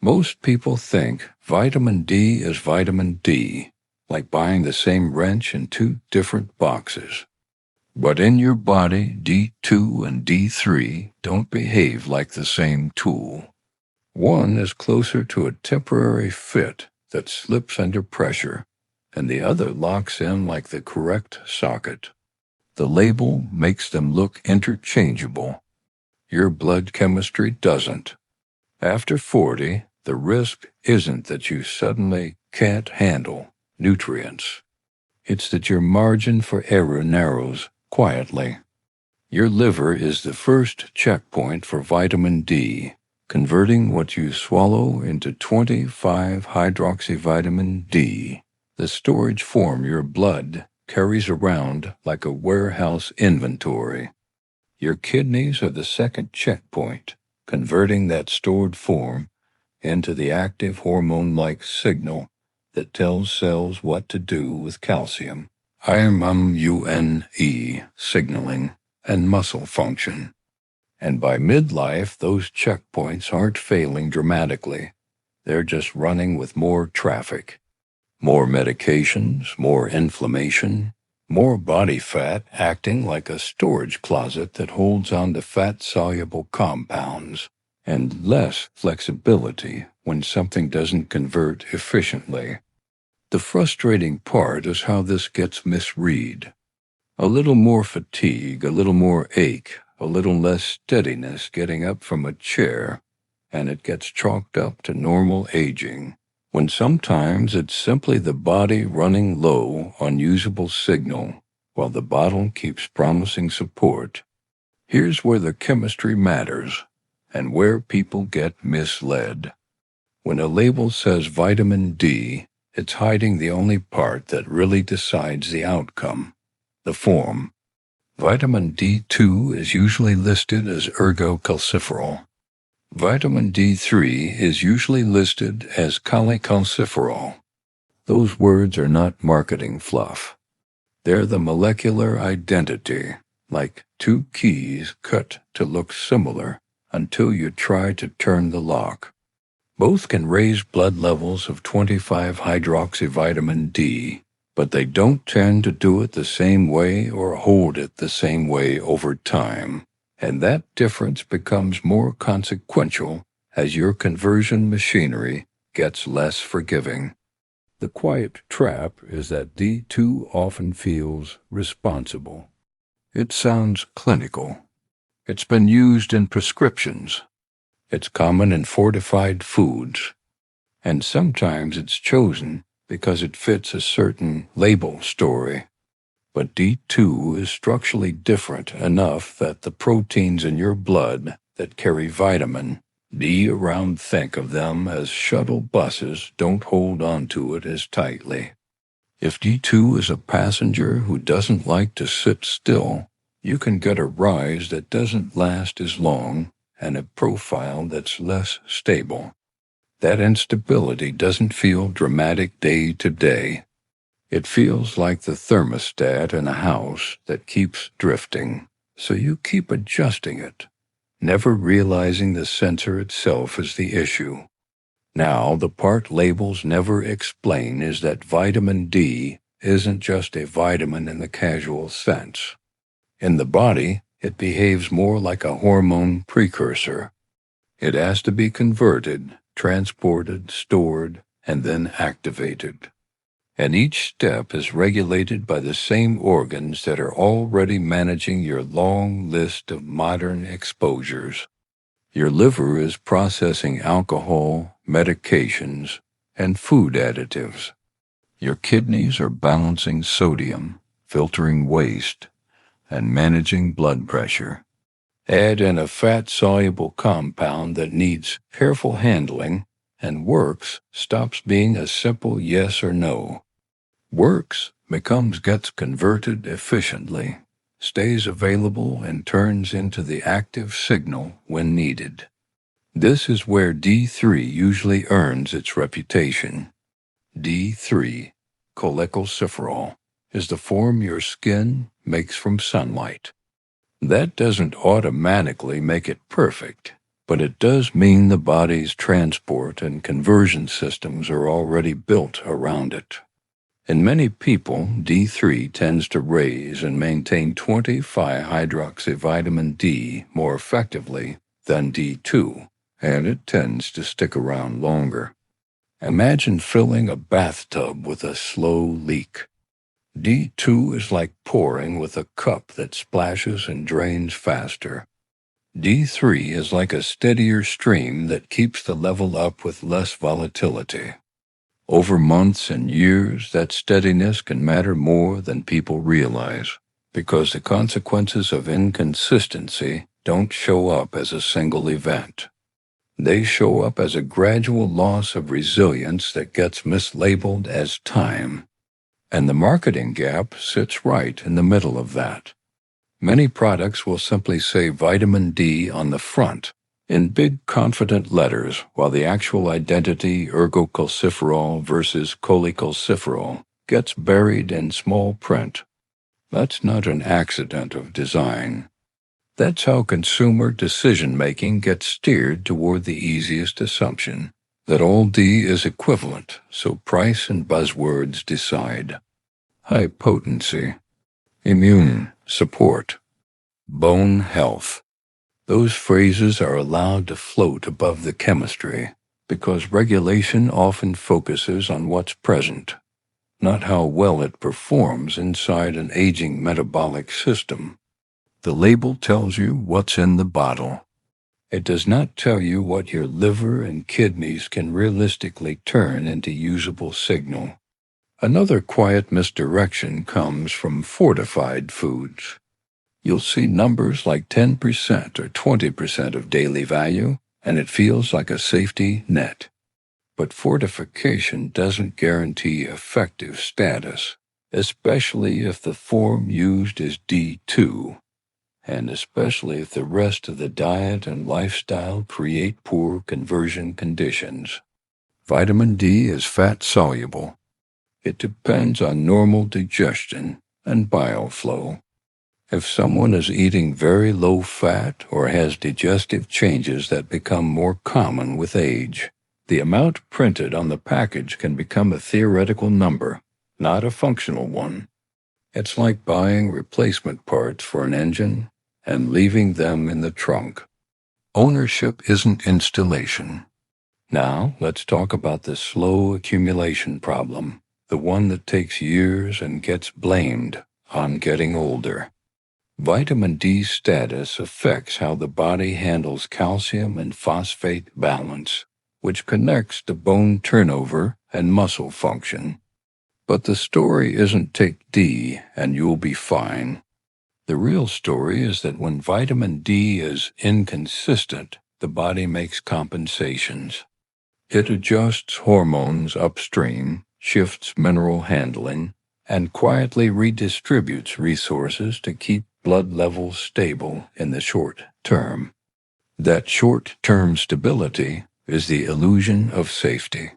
Most people think vitamin D is vitamin D, like buying the same wrench in two different boxes. But in your body, D2 and D3 don't behave like the same tool. One is closer to a temporary fit that slips under pressure, and the other locks in like the correct socket. The label makes them look interchangeable. Your blood chemistry doesn't. After 40, the risk isn't that you suddenly can't handle nutrients. It's that your margin for error narrows quietly. Your liver is the first checkpoint for vitamin D, converting what you swallow into 25-hydroxyvitamin D, the storage form your blood carries around like a warehouse inventory. Your kidneys are the second checkpoint, converting that stored form into the active hormone-like signal that tells cells what to do with calcium, IMUNE signaling, and muscle function. And by midlife, those checkpoints aren't failing dramatically. They're just running with more traffic. More medications, more inflammation, more body fat acting like a storage closet that holds on to fat-soluble compounds, and less flexibility when something doesn't convert efficiently. The frustrating part is how this gets misread. A little more fatigue, a little more ache, a little less steadiness getting up from a chair, and it gets chalked up to normal aging, when sometimes it's simply the body running low on usable signal while the bottle keeps promising support. Here's where the chemistry matters and where people get misled. When a label says vitamin D, it's hiding the only part that really decides the outcome, the form. Vitamin D2 is usually listed as Ergocalciferol. Vitamin D3 is usually listed as Cholecalciferol. Those words are not marketing fluff. They're the molecular identity, like two keys cut to look similar until you try to turn the lock. Both can raise blood levels of 25-hydroxyvitamin D, but they don't tend to do it the same way or hold it the same way over time. And that difference becomes more consequential as your conversion machinery gets less forgiving. The quiet trap is that D2 often feels responsible. It sounds clinical. It's been used in prescriptions. It's common in fortified foods. And sometimes it's chosen because it fits a certain label story. But D2 is structurally different enough that the proteins in your blood that carry vitamin D around think of them as shuttle buses don't hold on to it as tightly. If D2 is a passenger who doesn't like to sit still, you can get a rise that doesn't last as long and a profile that's less stable. That instability doesn't feel dramatic day to day. It feels like the thermostat in a house that keeps drifting, so you keep adjusting it, never realizing the sensor itself is the issue. Now, the part labels never explain is that vitamin D isn't just a vitamin in the casual sense. In the body, it behaves more like a hormone precursor. It has to be converted, transported, stored, and then activated. And each step is regulated by the same organs that are already managing your long list of modern exposures. Your liver is processing alcohol, medications, and food additives. Your kidneys are balancing sodium, filtering waste, and managing blood pressure. Add in a fat-soluble compound that needs careful handling, and works stops being a simple yes or no. Works gets converted efficiently, stays available, and turns into the active signal when needed. This is where D3 usually earns its reputation. D3, cholecalciferol, is the form your skin makes from sunlight. That doesn't automatically make it perfect. But it does mean the body's transport and conversion systems are already built around it. In many people, D3 tends to raise and maintain 20-hydroxyvitamin D more effectively than D2, and it tends to stick around longer. Imagine filling a bathtub with a slow leak. D2 is like pouring with a cup that splashes and drains faster. D3 is like a steadier stream that keeps the level up with less volatility. Over months and years, that steadiness can matter more than people realize, because the consequences of inconsistency don't show up as a single event. They show up as a gradual loss of resilience that gets mislabeled as time. And the marketing gap sits right in the middle of that. Many products will simply say vitamin D on the front in big confident letters, while the actual identity, Ergocalciferol versus Cholecalciferol, gets buried in small print. That's not an accident of design. That's how consumer decision-making gets steered toward the easiest assumption, that all D is equivalent, so price and buzzwords decide. High potency, immune support, bone health. Those phrases are allowed to float above the chemistry because regulation often focuses on what's present, not how well it performs inside an aging metabolic system. The label tells you what's in the bottle. It does not tell you what your liver and kidneys can realistically turn into usable signal. Another quiet misdirection comes from fortified foods. You'll see numbers like 10% or 20% of daily value, and it feels like a safety net. But fortification doesn't guarantee effective status, especially if the form used is D2, and especially if the rest of the diet and lifestyle create poor conversion conditions. Vitamin D is fat-soluble. It depends on normal digestion and bile flow. If someone is eating very low fat or has digestive changes that become more common with age, the amount printed on the package can become a theoretical number, not a functional one. It's like buying replacement parts for an engine and leaving them in the trunk. Ownership isn't installation. Now, let's talk about the slow accumulation problem, the one that takes years and gets blamed on getting older. Vitamin D status affects how the body handles calcium and phosphate balance, which connects to bone turnover and muscle function. But the story isn't take D and you'll be fine. The real story is that when vitamin D is inconsistent, the body makes compensations. It adjusts hormones upstream, shifts mineral handling, and quietly redistributes resources to keep blood levels stable in the short term. That short-term stability is the illusion of safety.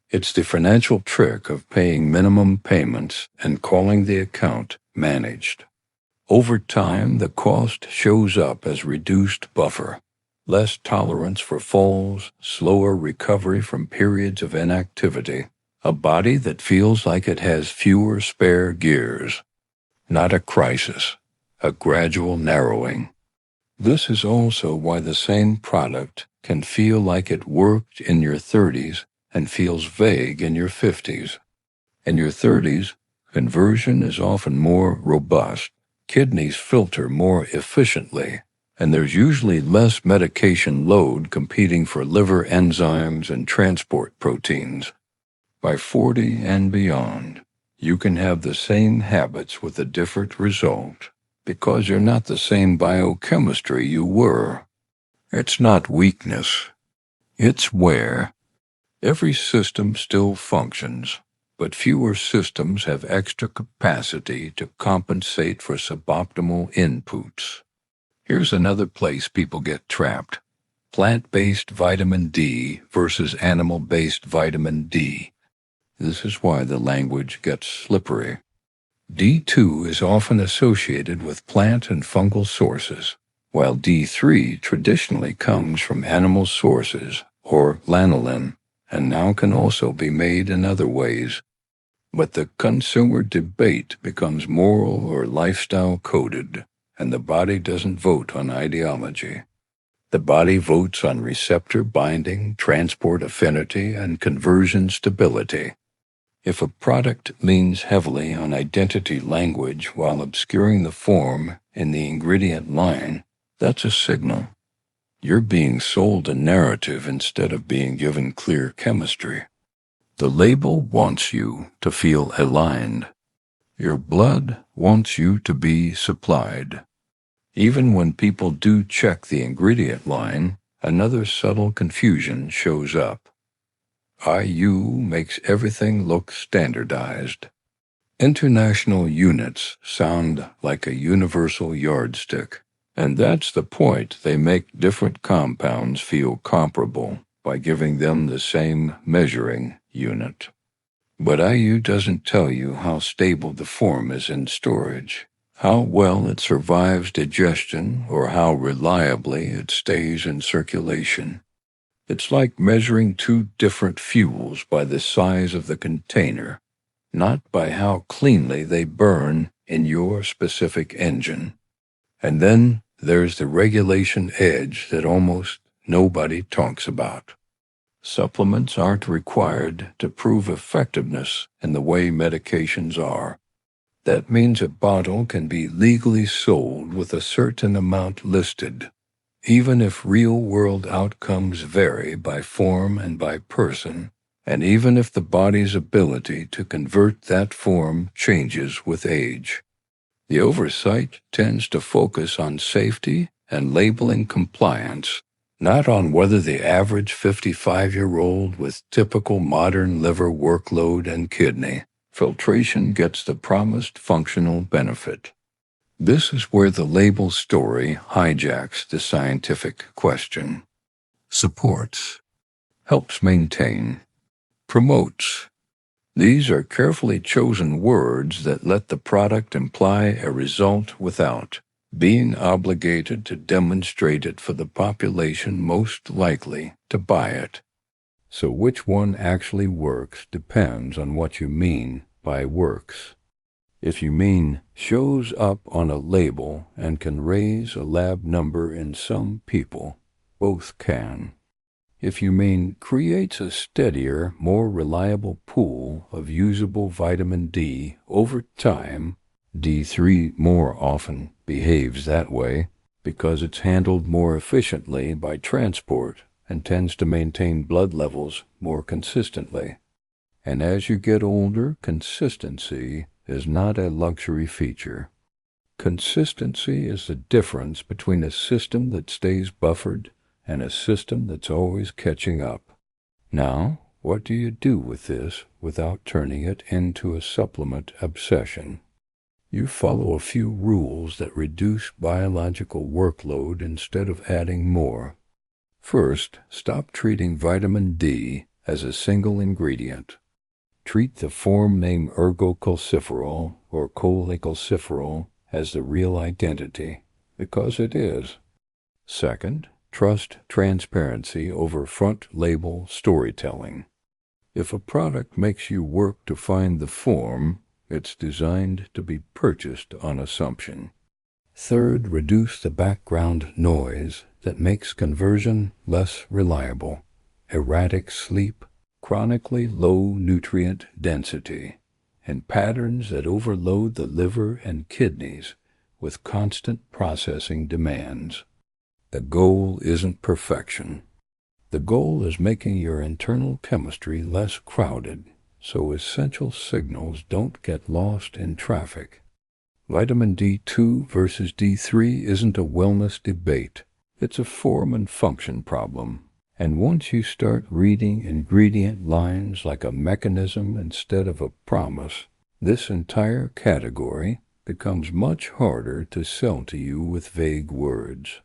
It's the financial trick of paying minimum payments and calling the account managed. Over time, the cost shows up as reduced buffer, less tolerance for falls, slower recovery from periods of inactivity, a body that feels like it has fewer spare gears. Not a crisis, a gradual narrowing. This is also why the same product can feel like it worked in your 30s and feels vague in your 50s. In your 30s, conversion is often more robust, kidneys filter more efficiently, and there's usually less medication load competing for liver enzymes and transport proteins. By 40 and beyond, you can have the same habits with a different result because you're not the same biochemistry you were. It's not weakness. It's wear. Every system still functions, but fewer systems have extra capacity to compensate for suboptimal inputs. Here's another place people get trapped. Plant-based vitamin D versus animal-based vitamin D. This is why the language gets slippery. D2 is often associated with plant and fungal sources, while D3 traditionally comes from animal sources or lanolin, and now can also be made in other ways. But the consumer debate becomes moral or lifestyle coded, and the body doesn't vote on ideology. The body votes on receptor binding, transport affinity, and conversion stability. If a product leans heavily on identity language while obscuring the form in the ingredient line, that's a signal. You're being sold a narrative instead of being given clear chemistry. The label wants you to feel aligned. Your blood wants you to be supplied. Even when people do check the ingredient line, another subtle confusion shows up. IU makes everything look standardized. International units sound like a universal yardstick, and that's the point. They make different compounds feel comparable by giving them the same measuring unit. But IU doesn't tell you how stable the form is in storage, how well it survives digestion, or how reliably it stays in circulation. It's like measuring two different fuels by the size of the container, not by how cleanly they burn in your specific engine. And then there's the regulation edge that almost nobody talks about. Supplements aren't required to prove effectiveness in the way medications are. That means a bottle can be legally sold with a certain amount listed, even if real-world outcomes vary by form and by person, and even if the body's ability to convert that form changes with age. The oversight tends to focus on safety and labeling compliance, not on whether the average 55-year-old with typical modern liver workload and kidney filtration gets the promised functional benefit. This is where the label story hijacks the scientific question. Supports, helps maintain, promotes. These are carefully chosen words that let the product imply a result without being obligated to demonstrate it for the population most likely to buy it. So which one actually works depends on what you mean by works. If you mean shows up on a label and can raise a lab number in some people, both can. If you mean creates a steadier, more reliable pool of usable vitamin D over time, D3 more often behaves that way because it's handled more efficiently by transport and tends to maintain blood levels more consistently. And as you get older, consistency is not a luxury feature. Consistency is the difference between a system that stays buffered and a system that's always catching up. Now, what do you do with this without turning it into a supplement obsession? You follow a few rules that reduce biological workload instead of adding more. First, stop treating vitamin D as a single ingredient. Treat the form name Ergocalciferol or Cholecalciferol as the real identity, because it is. Second, trust transparency over front label storytelling. If a product makes you work to find the form, it's designed to be purchased on assumption. Third, reduce the background noise that makes conversion less reliable. Erratic sleep, chronically low nutrient density, and patterns that overload the liver and kidneys with constant processing demands. The goal isn't perfection. The goal is making your internal chemistry less crowded, so essential signals don't get lost in traffic. Vitamin D2 versus D3 isn't a wellness debate. It's a form and function problem. And once you start reading ingredient lines like a mechanism instead of a promise, this entire category becomes much harder to sell to you with vague words.